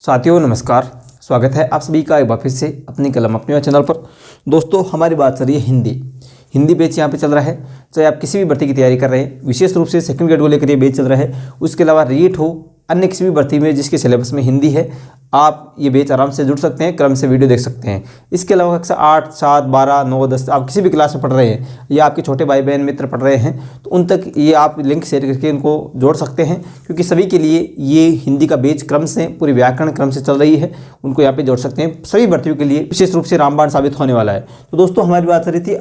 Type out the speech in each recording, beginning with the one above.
साथियों नमस्कार, स्वागत है आप सभी का एक बार फिर से अपनी कलम अपने चैनल पर। दोस्तों हमारी बात चल रही है हिंदी बैच यहाँ पे चल रहा है। चाहे आप किसी भी भर्ती की तैयारी कर रहे हैं, विशेष रूप से सेकंड ग्रेड को लेकर ये बैच चल रहा है। उसके अलावा रीट हो, अन्य किसी भी भर्ती में जिसके सिलेबस में हिंदी है, आप ये बैच आराम से जुड़ सकते हैं, क्रम से वीडियो देख सकते हैं। इसके अलावा कक्षा 8, 7, 12, 9, 10 आप किसी भी क्लास में पढ़ रहे हैं या आपके छोटे भाई बहन मित्र पढ़ रहे हैं तो उन तक ये आप लिंक शेयर करके उनको जोड़ सकते हैं, क्योंकि सभी के लिए ये हिंदी का बैच क्रम से पूरी व्याकरण क्रम से चल रही है। उनको यहाँ पे जोड़ सकते हैं। सभी भर्तियों के लिए विशेष रूप से रामबाण साबित होने वाला है। तो दोस्तों हमारी बात चल रही थी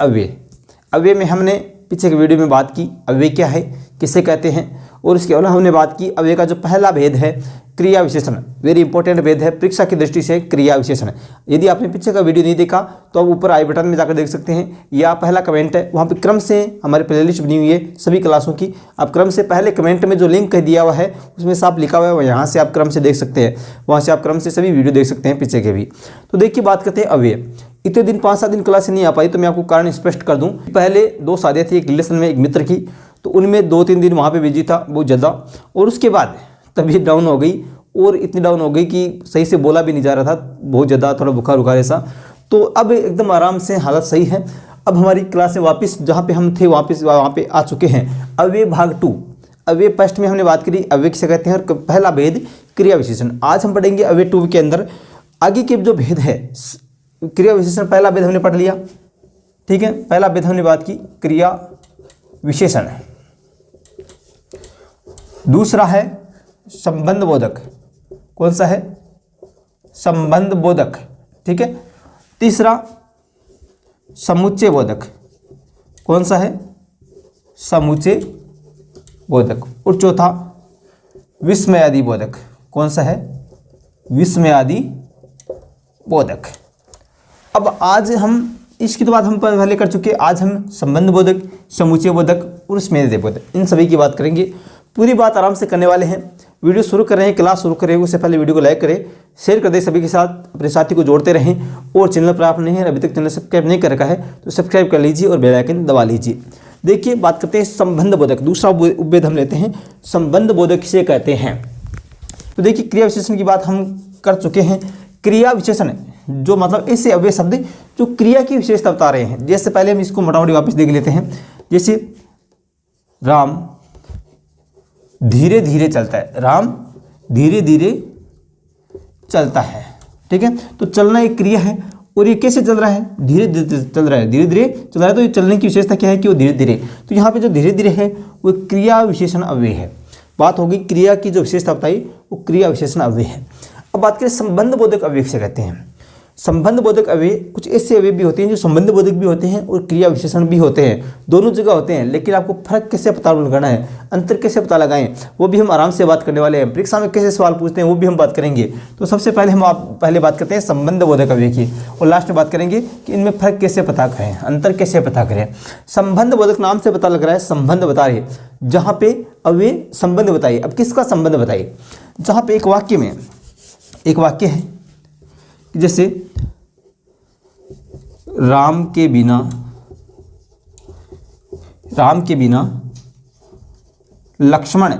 अव्यय में हमने पीछे के वीडियो में बात की अव्यय क्या है, किसे कहते हैं, और इसके अलावा हमने बात की अव्यय का जो पहला भेद है क्रिया विशेषण। वेरी इंपॉर्टेंट भेद है परीक्षा की दृष्टि से क्रिया विशेषण। यदि आपने पीछे का वीडियो नहीं देखा तो आप ऊपर आई बटन में जाकर देख सकते हैं, या पहला कमेंट है वहाँ पे क्रम से हमारी प्लेलिस्ट बनी हुई है सभी क्लासों की। आप क्रम से पहले कमेंट में जो लिंक दिया हुआ है उसमें साफ लिखा हुआ है, यहाँ से आप क्रम से देख सकते हैं, वहाँ से आप क्रम से सभी वीडियो देख सकते हैं पीछे के भी। तो देखिए बात करते हैं अव्यय। इतने दिन 5-7 दिन क्लास नहीं आ पाई तो मैं आपको कारण स्पष्ट कर दूं। पहले 2 शादियाँ थी, एक रिलेशन में एक मित्र की, तो उनमें 2-3 दिन वहाँ पे बिजी था बहुत ज़्यादा, और उसके बाद तबीयत डाउन हो गई, और इतनी डाउन हो गई कि सही से बोला भी नहीं जा रहा था, बहुत ज़्यादा थोड़ा बुखार उखार ऐसा। तो अब एकदम आराम से हालत सही है। अब हमारी क्लास में वापस जहाँ पे हम थे वापस वहाँ पे आ चुके हैं। अव्यय भाग 2। अव्यय फर्स्ट में हमने बात करी अव्यय किसे कहते हैं, और पहला भेद क्रिया विशेषण। आज हम पढ़ेंगे अव्यय 2 के अंदर आगे के जो भेद है। क्रिया विशेषण पहला भेद हमने पढ़ लिया, ठीक है, पहला भेद हमने बात की क्रिया विशेषण। दूसरा है संबंध बोधक। कौन सा है? संबंध बोधक, ठीक है। तीसरा समुच्चय बोधक। कौन सा है? समुच्चय बोधक। और चौथा विस्मयादि बोधक। कौन सा है? विस्मयादि बोधक। अब आज हम इसकी तो बात हम पहले कर चुके हैं। आज हम संबंध बोधक, समुच्चय बोधक और विस्मयादि बोधक इन सभी की बात करेंगे। पूरी बात आराम से करने वाले हैं। वीडियो शुरू कर रहे हैं, क्लास शुरू कर रहे हैं, उससे पहले वीडियो को लाइक करें, शेयर कर दें सभी के साथ, अपने साथी को जोड़ते रहें। और चैनल पर आप नहीं है, अभी तक चैनल सब्सक्राइब नहीं कर रखा है तो सब्सक्राइब कर लीजिए और बेल आइकन दबा लीजिए। देखिए बात करते हैं संबंध बोधक। दूसरा उपभेद हम लेते हैं, संबंध बोधक किसे कहते हैं। तो देखिए क्रिया विशेषण की बात हम कर चुके हैं। क्रिया विशेषण जो मतलब ऐसे अव्यय शब्द जो क्रिया की विशेषता बता रहे हैं। जैसे पहले हम इसको मोटामोटी वापस देख लेते हैं। जैसे राम धीरे धीरे चलता है, राम धीरे धीरे चलता है, ठीक है। तो चलना एक क्रिया है, और ये कैसे चल रहा है? धीरे धीरे चल रहा है, धीरे धीरे चल रहा है। तो ये चलने की विशेषता क्या है कि वो धीरे धीरे। तो यहाँ पे जो धीरे धीरे है वो क्रिया विशेषण अव्यय है। बात होगी क्रिया की जो विशेषता बताई वो क्रिया विशेषण अव्यय है। अब बात करें संबंध बोधक अव्यय से कहते हैं। संबंध बोधक अव्यय कुछ ऐसे अव्यय भी होते हैं जो संबंध बोधक भी होते हैं और क्रिया विशेषण भी होते हैं, दोनों जगह होते हैं। लेकिन आपको फर्क कैसे पता लगाना है, अंतर कैसे पता लगाएं, वो भी हम आराम से बात करने वाले हैं। परीक्षा में कैसे सवाल पूछते हैं वो भी हम बात करेंगे। तो सबसे पहले हम पहले बात करते हैं संबंध बोधक अव्यय की, और लास्ट में बात करेंगे कि इनमें फर्क कैसे पता करें, अंतर कैसे पता करें। संबंध बोधक नाम से पता लग रहा है संबंध बता रही है, जहाँ पे अव्यय संबंध बताइए। अब किसका संबंध बताइए? जहाँ पे एक वाक्य में एक वाक्य है, जैसे राम के बिना लक्ष्मण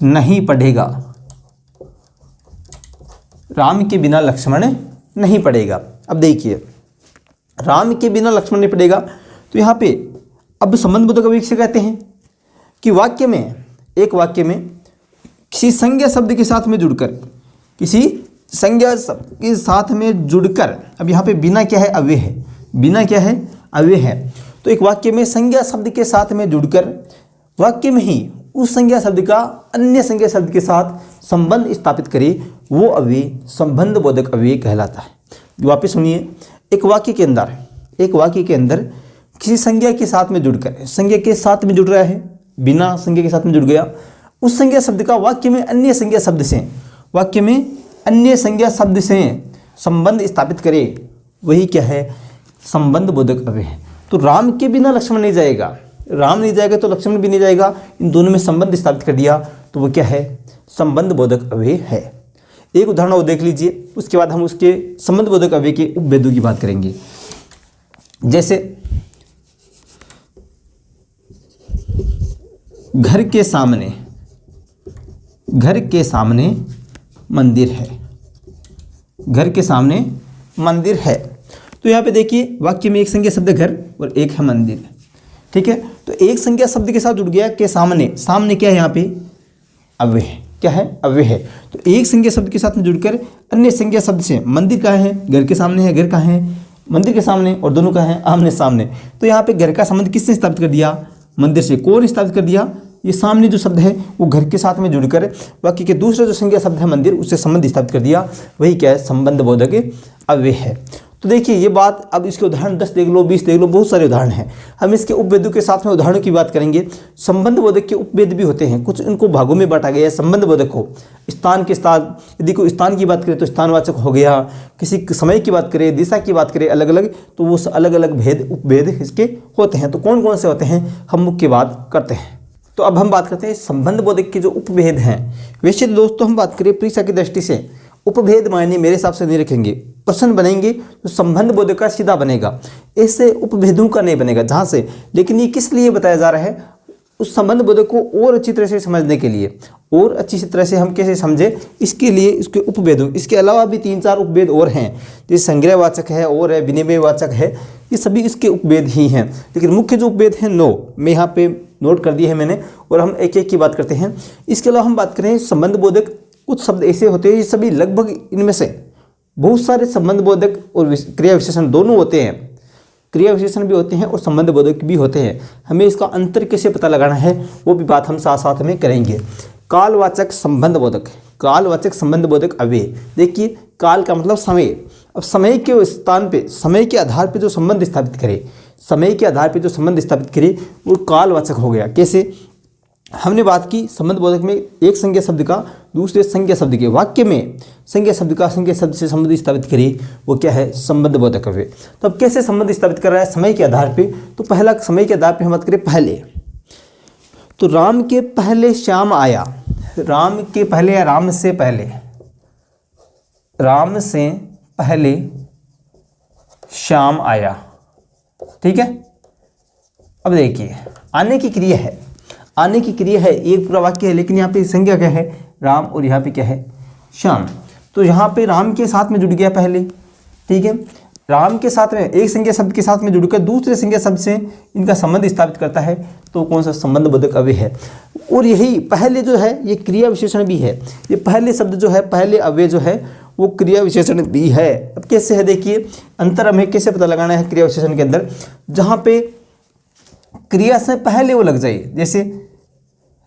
नहीं पढ़ेगा। राम के बिना लक्ष्मण नहीं पढ़ेगा। अब देखिए राम के बिना लक्ष्मण नहीं पढ़ेगा, तो यहाँ पे अब संबंध बोधक अव्यय किसे कहते हैं कि वाक्य में, एक वाक्य में किसी संज्ञा शब्द के साथ में जुड़कर, किसी संज्ञा शब्द के साथ में जुड़कर, अब यहाँ पे बिना क्या है? अव्यय है। बिना क्या है? अव्यय है। तो एक वाक्य में संज्ञा शब्द के साथ में जुड़कर वाक्य में ही उस संज्ञा शब्द का अन्य संज्ञा शब्द के साथ संबंध स्थापित करे, वो अव्यय संबंध बोधक अव्यय कहलाता है। वापस सुनिए, एक वाक्य के अंदर किसी संज्ञा के साथ में जुड़कर, संज्ञा के साथ में जुड़ रहा है, बिना संज्ञा के साथ में जुड़ गया, उस संज्ञा शब्द का वाक्य में अन्य संज्ञा शब्द से संबंध स्थापित करे, वही क्या है? संबंध बोधक अव्यय है। तो राम के बिना लक्ष्मण नहीं जाएगा, राम नहीं जाएगा तो लक्ष्मण भी नहीं जाएगा, इन दोनों में संबंध स्थापित कर दिया तो वो क्या है? संबंध बोधक अव्यय है। एक उदाहरण वो देख लीजिए, उसके बाद हम उसके संबंध बोधक अव्यय के उपभेदों की बात करेंगे। जैसे घर के सामने मंदिर है, घर के सामने मंदिर है। तो यहाँ पे देखिए वाक्य में एक संज्ञा शब्द घर और एक है मंदिर, ठीक है। तो एक संज्ञा शब्द के साथ जुड़ गया के सामने, सामने क्या है यहाँ पे, अव्यय है, क्या है, अव्यय है। तो एक संज्ञा शब्द के साथ में जुड़कर अन्य संज्ञा शब्द से, मंदिर कहाँ है, घर के सामने है, घर कहाँ है, मंदिर के सामने, और दोनों कहाँ है, आमने सामने। तो यहाँ पे घर का संबंध किसने स्थापित कर दिया, मंदिर से। कौन स्थापित कर दिया, ये सामने जो शब्द है वो घर के साथ में जुड़कर बाकी के दूसरा जो संज्ञा शब्द है मंदिर, उससे संबंध स्थापित कर दिया, वही क्या है, संबंध बोधक अव्यय है। तो देखिए ये बात, अब इसके उदाहरण 10 देख लो, 20 देख लो, बहुत सारे उदाहरण हैं। हम इसके उपभेदों के साथ में उदाहरणों की बात करेंगे। संबंध बोधक के उपभेद भी होते हैं, कुछ इनको भागों में बांटा गया है। संबंध बोधक को स्थान के साथ, यदि कोई स्थान की बात करें तो स्थानवाचक हो गया, किसी समय की बात करें, दिशा की बात करें, अलग अलग, तो वो अलग अलग भेद उपभेद इसके होते हैं। तो कौन कौन से होते हैं, हम मुख्य बात करते हैं। तो अब हम बात करते हैं संबंध बोधक के जो उपभेद हैं। वैसे दोस्तों हम बात करें परीक्षा की दृष्टि से, उपभेद मायने मेरे हिसाब से नहीं रखेंगे। प्रश्न बनेंगे तो संबंध बोधक का सीधा बनेगा, ऐसे उपभेदों का नहीं बनेगा जहाँ से। लेकिन ये किस लिए बताया जा रहा है, उस संबंध बोधक को और अच्छी तरह से समझने के लिए, और अच्छी तरह से हम कैसे समझे इसके लिए इसके उपभेदों, इसके अलावा भी 3-4 उपभेद और हैं, जैसे संग्रहवाचक है और है, विनिमयवाचक है, ये सभी इसके उपभेद ही हैं। लेकिन मुख्य जो उपभेद हैं 9 मैं यहाँ पे नोट कर दिए हैं मैंने, और हम एक एक की बात करते हैं। इसके अलावा हम बात करें संबंध बोधक, कुछ शब्द ऐसे होते हैं, ये सभी लगभग इनमें से बहुत सारे संबंध बोधक और क्रिया विशेषण दोनों होते हैं, क्रिया विशेषण भी होते हैं और संबंध बोधक भी होते हैं। हमें इसका अंतर कैसे पता लगाना है वो भी बात हम साथ साथ में करेंगे। कालवाचक संबंध बोधक, कालवाचक संबंध बोधक अव्यय। देखिए काल का मतलब समय, अब समय के स्थान पे, समय के आधार पे जो संबंध स्थापित करे, समय के आधार पे जो संबंध स्थापित करे वो कालवाचक हो गया। कैसे, हमने बात की संबंध बोधक में एक संज्ञा शब्द का दूसरे संज्ञा शब्द के वाक्य में संज्ञा शब्द का संज्ञा शब्द से संबंध स्थापित करिए, वो क्या है, संबंध बोधक अव्यय। तो अब कैसे संबंध स्थापित कर रहा है, समय के आधार पे। तो पहला समय के आधार पे हम बात करें पहले, तो राम के पहले श्याम आया, राम के पहले या राम से पहले, राम से पहले श्याम आया, ठीक है। अब देखिए आने की क्रिया है, आने की क्रिया है, एक पूरा वाक्य है, लेकिन यहाँ पे संज्ञा क्या है, राम, और यहाँ पे क्या है, श्याम। तो यहाँ पे राम के साथ में जुड़ गया पहले, ठीक है। राम के साथ में एक संज्ञा शब्द के साथ में जुड़कर दूसरे संज्ञा शब्द से इनका संबंध स्थापित करता है, तो कौन सा, संबंध बोधक अव्यय है। और यही पहले जो है ये क्रिया विशेषण भी है, ये पहले शब्द जो है, पहले अव्यय जो है वो क्रिया विशेषण भी है। अब कैसे है, देखिए अंतर हमें कैसे पता लगाना है क्रिया विशेषण के अंदर, जहाँ पे क्रिया से पहले वो लग जाए, जैसे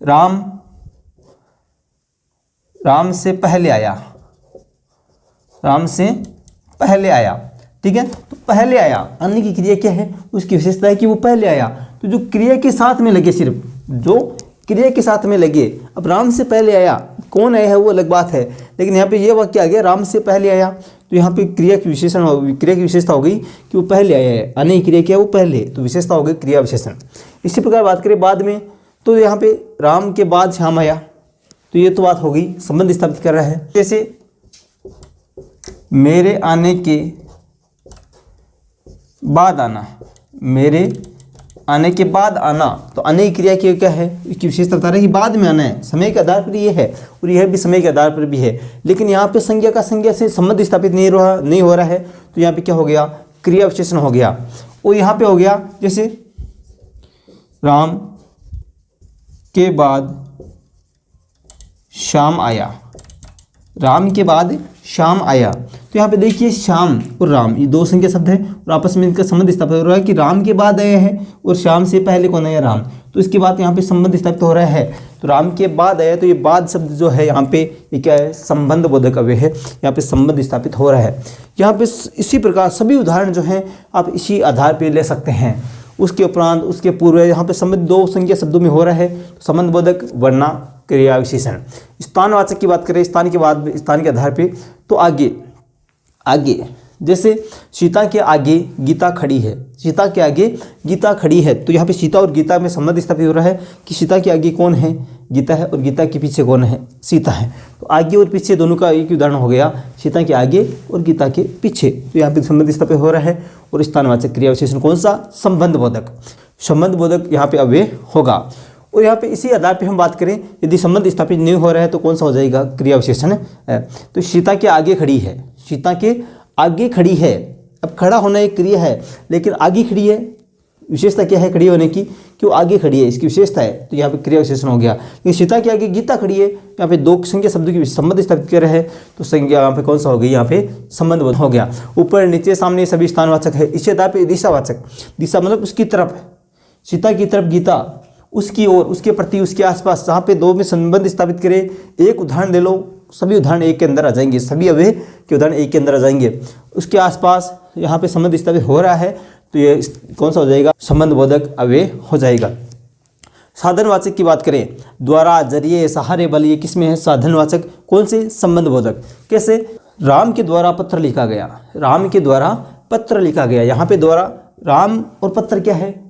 राम, राम से पहले आया, राम से पहले आया, ठीक है। तो पहले आया, आने की क्रिया क्या है, उसकी विशेषता है कि वो पहले आया। तो जो क्रिया के साथ में लगे, सिर्फ जो क्रिया के साथ में लगे, अब राम से पहले आया, कौन आया है वो अलग बात है, लेकिन यहाँ पे ये वाक्य आ गया राम से पहले आया, तो यहाँ पे क्रिया की विशेषण, क्रिया की विशेषता हो गई कि वो पहले आया है, आने की क्रिया क्या है, वो पहले, तो विशेषता हो गई क्रिया विशेषण। इसी प्रकार बात करें बाद में, तो यहाँ पे राम के बाद श्याम आया, तो ये तो बात हो गई, संबंध स्थापित कर रहा है। जैसे मेरे आने के बाद आना, मेरे आने के बाद आना, तो आने की क्रिया की क्या है, इसकी विशेषता बता रहा है कि बाद में आना है, समय के आधार पर ये है, और यह भी समय के आधार पर भी है। लेकिन यहाँ पे संज्ञा का संज्ञा से संबंध स्थापित नहीं हो रहा है, तो यहाँ पे क्या हो गया, क्रिया विशेषण हो गया। और यहाँ पे हो गया जैसे राम के बाद श्याम आया, राम के बाद श्याम आया, तो यहाँ पे देखिए श्याम और राम ये दो संख्या शब्द है, और आपस में इनका संबंध स्थापित हो रहा है कि राम के बाद आया है और श्याम से पहले कौन आया, राम, तो इसके बाद यहाँ पे संबंध स्थापित हो रहा है। तो राम के बाद आया, तो ये बाद शब्द जो है यहाँ पे ये क्या है, संबंध बोधक अव्यय है, यहाँ पे संबंध स्थापित हो रहा है। यहाँ पे इसी प्रकार सभी उदाहरण जो हैं आप इसी आधार पर ले सकते हैं। उसके उपरांत उसके पूर्व यहाँ पे संबंध दो संख्या शब्दों में हो रहा है, संबंध बोधक वरना क्रिया विशेषण। स्थानवाचक की बात करें, स्थान के बाद स्थान के आधार पे, तो आगे आगे, जैसे सीता के आगे गीता खड़ी है, सीता के आगे गीता खड़ी है, तो यहाँ पे सीता और गीता में संबंध स्थापित हो रहा है कि सीता के आगे कौन है, गीता है, और गीता के पीछे कौन है, सीता है। तो आगे और पीछे दोनों का एक उदाहरण हो गया, सीता के आगे और गीता के पीछे, तो यहाँ पे संबंध स्थापित हो रहा है। और स्थानवाचक क्रिया विशेषण कौन सा, संबंध बोधक, संबंध बोधक यहाँ पे अव्यय होगा। और यहाँ पे इसी आधार पे हम बात करें, यदि संबंध स्थापित नहीं हो रहा है तो कौन सा हो जाएगा, क्रिया विशेषण है। तो सीता के आगे खड़ी है, सीता के आगे खड़ी है। अब खड़ा होना एक क्रिया है, लेकिन आगे खड़ी है, विशेषता क्या है खड़ी होने की, कि वो आगे खड़ी है, इसकी विशेषता है। तो यहाँ पे क्रिया विशेषण हो गया। लेकिन सीता के आगे गीता खड़ी है, यहाँ पे दो संज्ञा शब्द की संबंध स्थापित कर रहे हैं, तो संज्ञा यहाँ पे कौन सा हो गई, यहाँ पे संबंध हो गया। ऊपर नीचे सामने सभी स्थानवाचक है। इसी आधार पे दिशावाचक, दिशा मतलब उसकी तरफ, सीता की तरफ गीता, उसकी ओर, उसके प्रति, उसके आसपास, जहाँ पे दो में संबंध स्थापित करे। एक उदाहरण ले लो, सभी उदाहरण एक के अंदर आ जाएंगे, सभी अव्यय के उदाहरण एक के अंदर आ जाएंगे। उसके आसपास यहाँ पे संबंध स्थापित हो रहा है, तो ये कौन सा हो जाएगा, संबंध बोधक अव्यय हो जाएगा। साधनवाचक की बात करें, द्वारा, जरिए, सहारे, बल, ये किसमें है, साधनवाचक। कौन से, संबंध बोधक। कैसे, राम के द्वारा पत्र लिखा गया, राम के द्वारा पत्र लिखा गया। यहाँ पे द्वारा, राम और पत्र क्या है,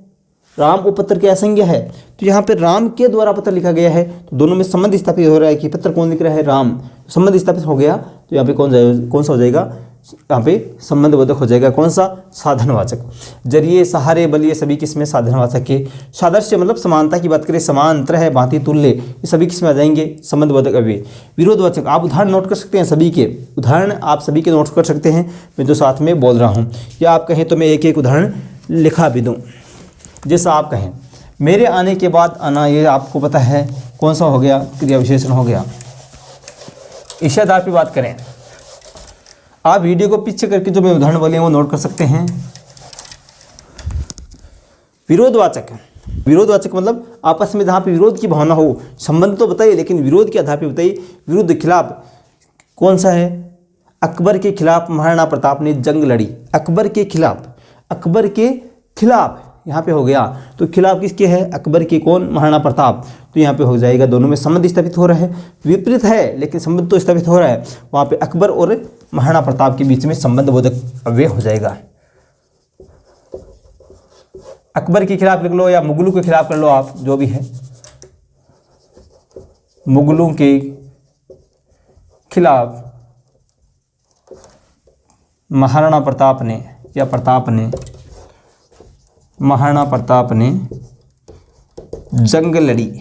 राम और पत्र क्या संज्ञा है, तो यहाँ पे राम के द्वारा पत्र लिखा गया है, तो दोनों में संबंध स्थापित हो रहा है कि पत्र कौन लिख रहा है, राम, संबंध स्थापित हो गया। तो यहाँ पे कौन सा हो जाएगा, यहाँ पे संबंध बोधक हो जाएगा। कौन सा, साधनवाचक। जरिए, सहारे, बल, ये सभी किसमें, साधनवाचक के। सादृश्य मतलब समानता की बात करें, समान, अंतर है, भांति, तुल्य, ये सभी किसमें आ जाएंगे, संबंध बोधक अव्यय। विरोधवाचक, आप उदाहरण नोट कर सकते हैं, सभी के उदाहरण आप सभी के नोट कर सकते हैं, मैं जो साथ में बोल रहा हूँ, या आप कहें तो मैं एक एक उदाहरण लिखा भी दूँ, जैसा आप कहें। मेरे आने के बाद आना, ये आपको पता है कौन सा हो गया, क्रिया विशेषण हो गया। इस आधार पर बात करें, आप वीडियो को पीछे करके जो मैं उदाहरण बोले वो नोट कर सकते हैं। विरोधवाचक, विरोधवाचक मतलब आपस में जहाँ पे विरोध की भावना हो, संबंध तो बताइए लेकिन विरोध के आधार पे बताइए। विरुद्ध, खिलाफ, कौन सा है, अकबर के खिलाफ महाराणा प्रताप ने जंग लड़ी। अकबर के खिलाफ, अकबर के खिलाफ यहाँ पे हो गया, तो खिलाफ किसके है, अकबर के, कौन, महाराणा प्रताप। तो यहाँ पे हो जाएगा, दोनों में संबंध स्थापित हो रहा है। विपरीत है लेकिन संबंध तो स्थापित हो रहा है, वहाँ पे अकबर और महाराणा प्रताप के बीच में संबंध बोधक अव्यय हो जाएगा। अकबर के खिलाफ लिख लो या मुगलों के खिलाफ कर लो, आप जो भी है, मुगलों के खिलाफ महाराणा प्रताप ने, या प्रताप ने, महाराणा प्रताप ने जंग लड़ी।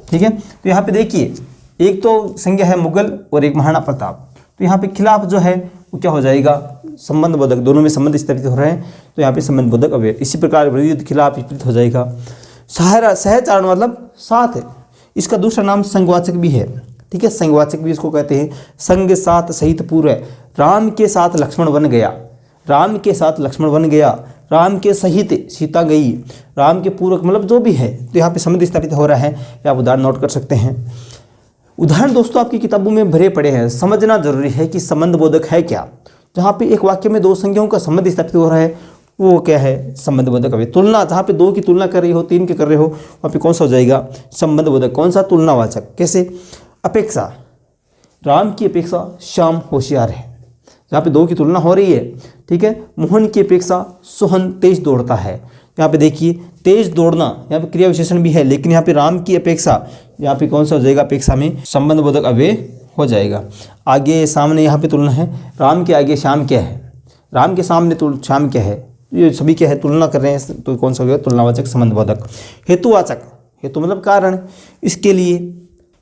ठीक है, तो यहाँ पे देखिए, एक तो संज्ञा है मुगल और एक महाराणा प्रताप, तो यहाँ पे खिलाफ जो है वो क्या हो जाएगा, संबंध बोधक, दोनों में संबंध स्थापित हो रहे हैं, तो यहाँ पे संबंध बोधक अव्यय। इसी प्रकार विरुद्ध, खिलाफ, विपरीत हो जाएगा। सहारा, सहचारण मतलब साथ है, इसका दूसरा नाम संगवाचक भी है। ठीक है, संगवाचक भी इसको कहते हैं। संग, साथ, सहित, पूर्व। राम के साथ लक्ष्मण बन गया, राम के साथ लक्ष्मण बन गया, राम के सहित सीता गई, राम के पूर्वक, मतलब जो भी है, तो यहाँ पे संबंध स्थापित हो रहा है, या आप उदाहरण नोट कर सकते हैं। उदाहरण दोस्तों आपकी किताबों में भरे पड़े हैं, समझना जरूरी है कि संबंध बोधक है क्या। जहाँ पे एक वाक्य में दो संज्ञाओं का संबंध स्थापित हो रहा है, वो क्या है, संबंध बोधक अव्यय। तुलना, जहाँ पे दो की तुलना कर रही हो, तीन के कर रहे हो, वहाँ पे कौन सा हो जाएगा, संबंध बोधक। कौन सा, तुलनावाचक। कैसे, अपेक्षा, राम की अपेक्षा श्याम होशियार है, जहाँ पे दो की तुलना हो रही है। ठीक है, मोहन की अपेक्षा सोहन तेज दौड़ता है। यहाँ पे देखिए, तेज दौड़ना, यहाँ पे क्रिया विशेषण भी है, लेकिन यहाँ पे राम की अपेक्षा, यहाँ पे कौन सा हो जाएगा, अपेक्षा में संबंध बोधक अव्यय हो जाएगा। आगे सामने यहाँ पे तुलना है, राम के आगे श्याम क्या है, राम के सामने श्याम क्या है, ये सभी क्या है, तुलना कर रहे हैं, तो कौन सा हो गया, तुलनावाचक, संबंध बोधक। हेतुवाचक, हेतु मतलब कारण, इसके लिए,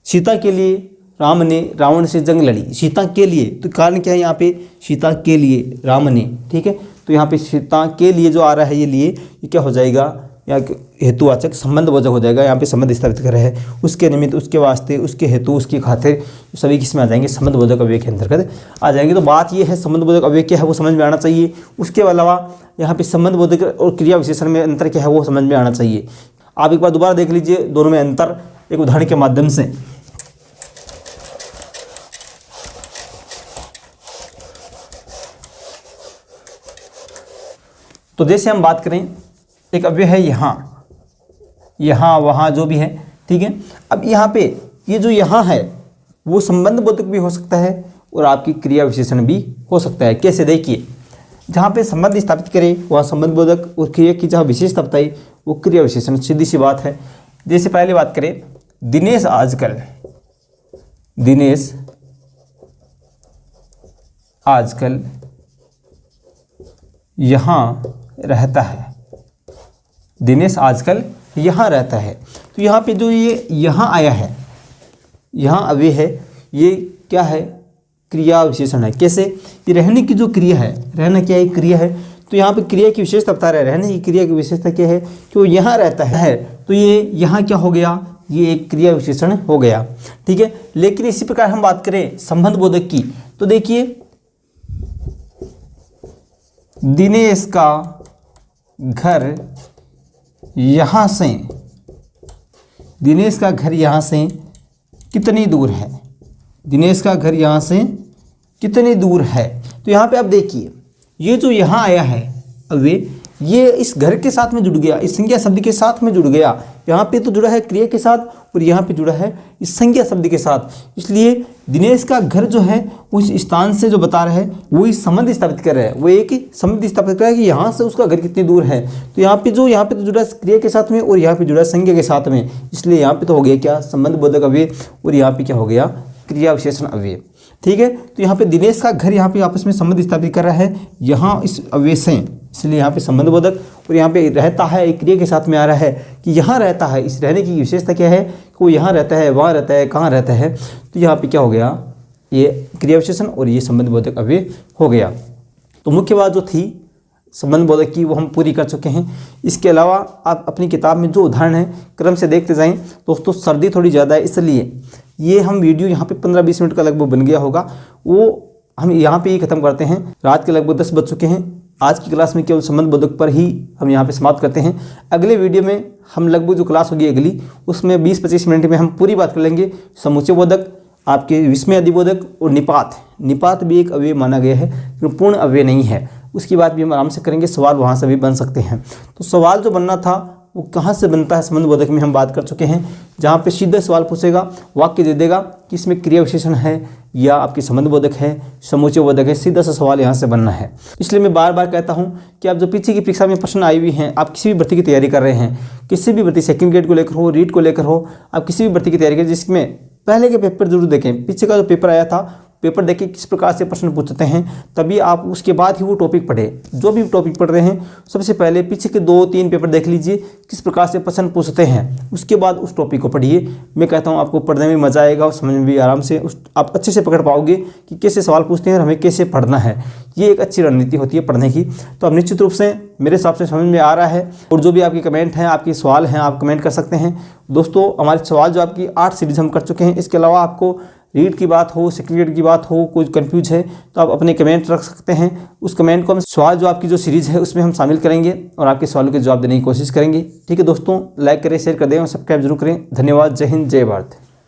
सीता के लिए राम ने रावण से जंग लड़ी, सीता के लिए, तो कारण क्या है यहाँ पे, सीता के लिए राम ने। ठीक है, तो यहाँ पे सीता के लिए जो आ रहा है, ये क्या हो जाएगा, या हेतुवाचक, संबंध बोधक हो जाएगा। यहाँ पे संबंध स्थापित कर रहे हैं, उसके निमित्त, उसके वास्ते, उसके हेतु, उसकी खातिर, सभी किसमें आ जाएंगे, संबंध बोधक अव्यय के अंतर्गत आ जाएंगे। तो बात ये है, संबंध बोधक अव्यय क्या है वो समझ में आना चाहिए। उसके अलावा यहाँ पे संबंध बोधक और क्रिया विशेषण में अंतर क्या है वो समझ में आना चाहिए। आप एक बार दोबारा देख लीजिए दोनों में अंतर, एक उदाहरण के माध्यम से। तो जैसे हम बात करें, एक अव्यय है यहाँ, यहाँ, वहाँ, जो भी है। ठीक है, अब यहाँ पे ये जो यहाँ है वो संबंध बोधक भी हो सकता है और आपकी क्रिया विशेषण भी हो सकता है। कैसे, देखिए, जहाँ पे संबंध स्थापित करें वहाँ संबंध बोधक, और क्रिया की जहाँ विशेषता बताई वो क्रिया विशेषण, सीधी सी बात है। जैसे पहले बात करें, दिनेश आजकल, दिनेश आजकल यहाँ रहता है, दिनेश आजकल यहाँ रहता है। तो यहाँ पे जो ये यहाँ आया है, यहाँ अव्यय है, ये क्या है, क्रिया विशेषण है। कैसे, ये रहने की जो क्रिया है, रहना क्या है, क्रिया है, तो यहाँ पे क्रिया की विशेषता बता रहा है। रहने की क्रिया की विशेषता क्या है कि वो यहाँ रहता है, तो ये यहाँ क्या हो गया, ये एक क्रिया विशेषण हो गया, ठीक है। लेकिन इसी प्रकार हम बात करें संबंध बोधक की, तो देखिए दिनेश का घर यहाँ से, दिनेश का घर यहाँ से कितनी दूर है, दिनेश का घर यहाँ से कितनी दूर है। तो यहाँ पे आप देखिए ये जो यहाँ आया है अव्यय, ये इस घर के साथ में जुड़ गया, इस संज्ञा शब्द के साथ में जुड़ गया। यहाँ पे तो जुड़ा है क्रिया के साथ और यहाँ पे जुड़ा है इस संज्ञा शब्द के साथ। इसलिए दिनेश का घर जो है उस स्थान से जो बता रहा है वो ही संबंध स्थापित कर रहा है, वो एक ही संबंध स्थापित कर रहा है कि यहाँ से उसका घर कितनी दूर है। तो यहाँ पे तो जुड़ा है क्रिया के साथ में और यहाँ पे जुड़ा है संज्ञा के साथ में, इसलिए यहाँ पे तो हो गया क्या, संबंध बोधक अव्यय, और यहाँ पे क्या हो गया, क्रिया विशेषण अव्यय, ठीक है। तो यहाँ पे दिनेश का घर यहाँ पे आपस में संबंध स्थापित कर रहा है यहाँ इस अव्यय से, इसलिए यहाँ पे संबंध बोधक, और यहाँ पे रहता है एक क्रिया के साथ में आ रहा है कि यहाँ रहता है। इस रहने की विशेषता क्या है कि वो यहाँ रहता है, वहाँ रहता है, कहाँ रहता है। तो यहाँ पे क्या हो गया, ये क्रिया विशेषण और ये संबंध बोधक अव्यय हो गया। तो मुख्य बात जो थी संबंध बोधक की वो हम पूरी कर चुके हैं। इसके अलावा आप अपनी किताब में जो उदाहरण है क्रम से देखते जाएं। दोस्तों सर्दी थोड़ी ज़्यादा है, इसलिए ये हम वीडियो यहाँ पे 15-20 मिनट का लगभग बन गया होगा, वो हम यहाँ पे ही ख़त्म करते हैं। रात के लगभग 10 बज चुके हैं। आज की क्लास में केवल संबंध बोधक पर ही हम यहाँ पे समाप्त करते हैं। अगले वीडियो में हम लगभग जो क्लास होगी अगली, उसमें 20-25 मिनट में हम पूरी बात कर लेंगे समुच्चय बोधक, आपके विस्मय अधिबोधक और निपात। निपात भी एक अव्यय माना गया है, लेकिन पूर्ण अव्यय नहीं है, उसकी बात भी हम आराम से करेंगे। सवाल वहाँ से भी बन सकते हैं। तो सवाल जो बनना था वो कहाँ से बनता है संबंध बोधक में हम बात कर चुके हैं, जहाँ पे सीधा सवाल पूछेगा, वाक्य दे देगा कि इसमें क्रिया विशेषण है या आपकी संबंध बोधक है, समुच्चय बोधक है, सीधा सा सवाल यहाँ से बनना है। इसलिए मैं बार बार कहता हूँ कि आप जो पीछे की परीक्षा में प्रश्न आई हुई हैं, आप किसी भी भर्ती की तैयारी कर रहे हैं, किसी भी भर्ती सेकंड ग्रेड को लेकर हो, रीट को लेकर हो, आप किसी भी भर्ती की तैयारी करें, जिसमें पहले के पेपर जरूर देखें। पीछे का जो पेपर आया था, पेपर देखिए किस प्रकार से प्रश्न पूछते हैं, तभी आप उसके बाद ही वो टॉपिक पढ़ें। जो भी टॉपिक पढ़ रहे हैं सबसे पहले पीछे के 2-3 पेपर देख लीजिए किस प्रकार से प्रश्न पूछते हैं, उसके बाद उस टॉपिक को पढ़िए। मैं कहता हूँ आपको पढ़ने में मज़ा आएगा और समझ में भी आराम से आप अच्छे से पकड़ पाओगे कि कैसे सवाल पूछते हैं और हमें कैसे पढ़ना है। ये एक अच्छी रणनीति होती है पढ़ने की। तो अब निश्चित रूप से मेरे हिसाब से समझ में आ रहा है। और जो भी आपके कमेंट हैं, आपके सवाल हैं, आप कमेंट कर सकते हैं। दोस्तों हमारे सवाल जो आपकी 8 सीरीज हम कर चुके हैं, इसके अलावा आपको रीड की बात हो, सेकंड ग्रेड की बात हो, कोई कंफ्यूज है तो आप अपने कमेंट रख सकते हैं। उस कमेंट को हम सवाल जो आपकी जो सीरीज़ है उसमें हम शामिल करेंगे और आपके सवालों के जवाब देने की कोशिश करेंगे। ठीक है दोस्तों, लाइक करें, शेयर कर दें और सब्सक्राइब जरूर करें। धन्यवाद। जय हिंद, जय भारत।